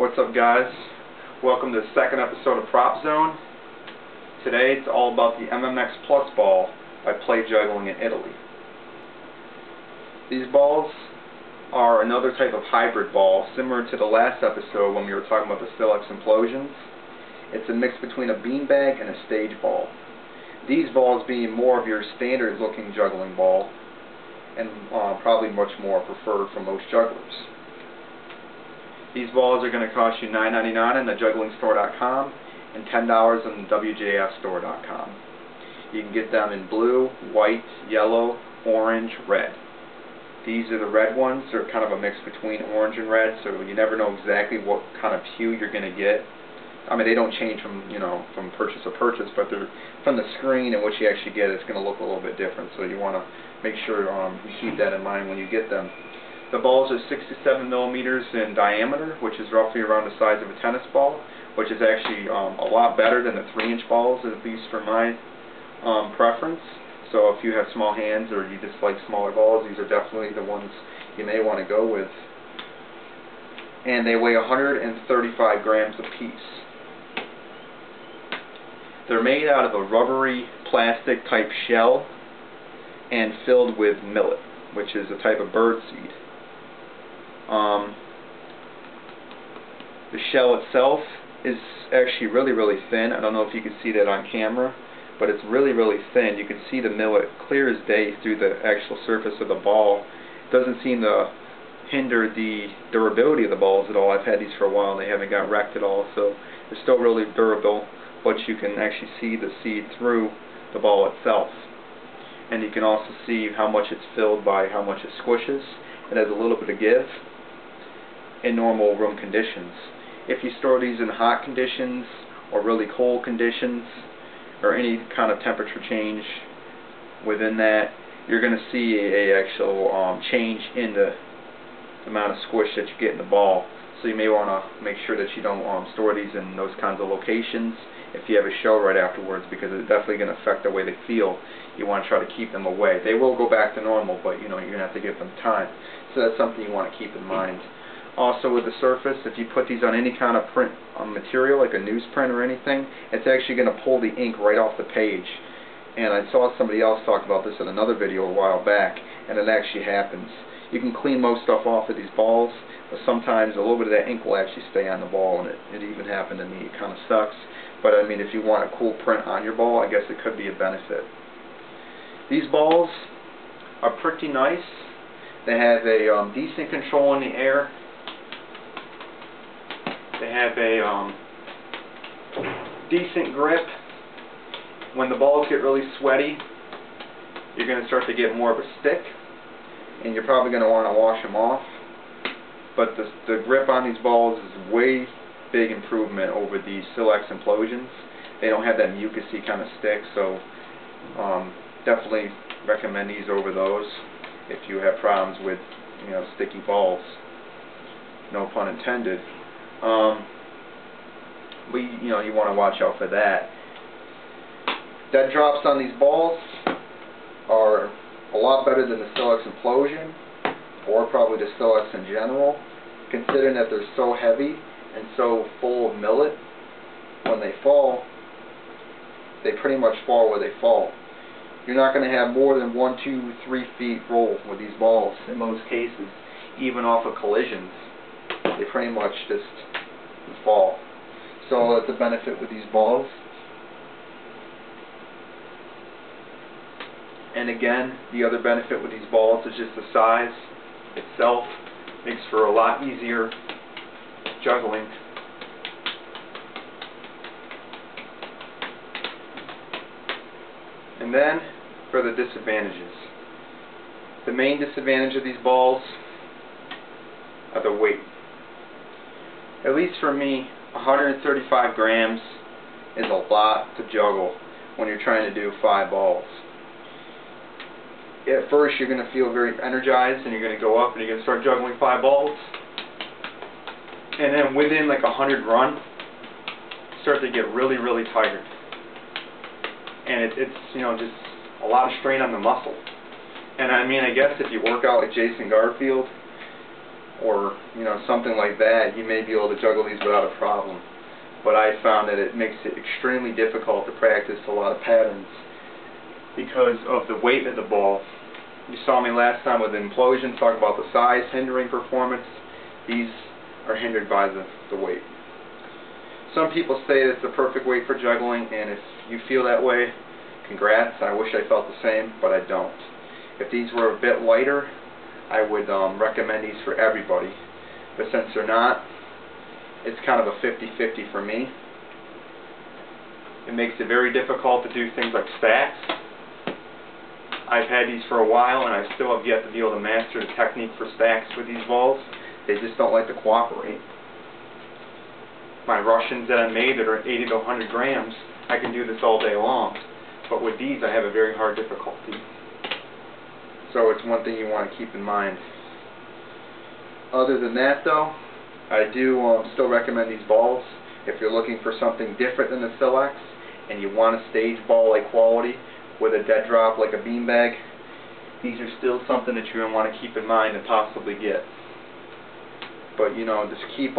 What's up, guys? Welcome to the second episode of Prop Zone. Today it's all about the MMX Plus ball by Play Juggling in Italy. These balls are another type of hybrid ball, similar to the last episode when we were talking about the Stilex Implosions. It's a mix between a beanbag and a stage ball. These balls being more of your standard looking juggling ball, and probably much more preferred for most jugglers. These balls are going to cost you $9.99 on the jugglingstore.com and $10 on the WJFstore.com. You can get them in blue, white, yellow, orange, red. These are the red ones. They're kind of a mix between orange and red, so you never know exactly what kind of hue you're going to get. I mean, they don't change from purchase to purchase, but they're from the screen and what you actually get, it's going to look a little bit different. So you want to make sure you keep that in mind when you get them. The balls are 67 millimeters in diameter, which is roughly around the size of a tennis ball, which is actually a lot better than the 3-inch balls, at least for my preference. So if you have small hands or you just like smaller balls, these are definitely the ones you may want to go with. And they weigh 135 grams apiece. They're made out of a rubbery plastic type shell and filled with millet, which is a type of bird seed. The shell itself is actually really thin. I don't know if you can see that on camera, but it's really thin. You can see the millet clear as day through the actual surface of the ball. It doesn't seem to hinder the durability of the balls at all. I've had these for a while and they haven't got wrecked at all, so they're still really durable, but you can actually see the seed through the ball itself. And you can also see how much it's filled by how much it squishes. It has a little bit of give in normal room conditions. If you store these in hot conditions or really cold conditions or any kind of temperature change within that, you're going to see a actual change in the amount of squish that you get in the ball. So you may want to make sure that you don't store these in those kinds of locations if you have a show right afterwards, because it's definitely going to affect the way they feel. You want to try to keep them away. They will go back to normal, but you're going to have to give them time. So that's something you want to keep in mind. Also with the surface, if you put these on any kind of print material, like a newsprint or anything, it's actually going to pull the ink right off the page. And I saw somebody else talk about this in another video a while back, and it actually happens. You can clean most stuff off of these balls, but sometimes a little bit of that ink will actually stay on the ball, and it even happened to me. It kind of sucks. But I mean, if you want a cool print on your ball, I guess it could be a benefit. These balls are pretty nice. They have a decent control in the air. They have a decent grip. When the balls get really sweaty, you're going to start to get more of a stick, and you're probably going to want to wash them off. But the grip on these balls is way big improvement over the Stilex Implosions. They don't have that mucusy kind of stick, so definitely recommend these over those if you have problems with sticky balls. No pun intended. You want to watch out for that. Dead drops on these balls are a lot better than the Stilex Implosion, or probably the Stilex in general, considering that they're so heavy and so full of millet. When they fall, they pretty much fall where they fall. You're not going to have more than 1, 2, 3 feet roll with these balls in most cases, even off of collisions. They pretty much just fall. So that's a benefit with these balls. And again, the other benefit with these balls is just the size itself. Makes for a lot easier juggling. And then for the disadvantages. The main disadvantage of these balls are the weight. At least for me, 135 grams is a lot to juggle when you're trying to do 5 balls. At first you're going to feel very energized and you're going to go up and you're going to start juggling 5 balls. And then within like 100 run, start to get really tired. And it's just a lot of strain on the muscle. And I mean, I guess if you work out like Jason Garfield, or something like that, you may be able to juggle these without a problem. But I found that it makes it extremely difficult to practice a lot of patterns because of the weight of the ball. You saw me last time with the implosion talk about the size hindering performance. These are hindered by the weight. Some people say it's the perfect weight for juggling, and if you feel that way, congrats. I wish I felt the same, but I don't. If these were a bit lighter, I would recommend these for everybody. But since they're not, it's kind of a 50-50 for me. It makes it very difficult to do things like stacks. I've had these for a while, and I still have yet to be able to master the technique for stacks with these balls. They just don't like to cooperate. My Russians that I made that are 80 to 100 grams, I can do this all day long. But with these, I have a very hard difficulty. So it's one thing you want to keep in mind. Other than that, though, I do still recommend these balls. If you're looking for something different than the Silex, and you want a stage ball-like quality with a dead drop like a beanbag, these are still something that you're going to want to keep in mind and possibly get. But just keep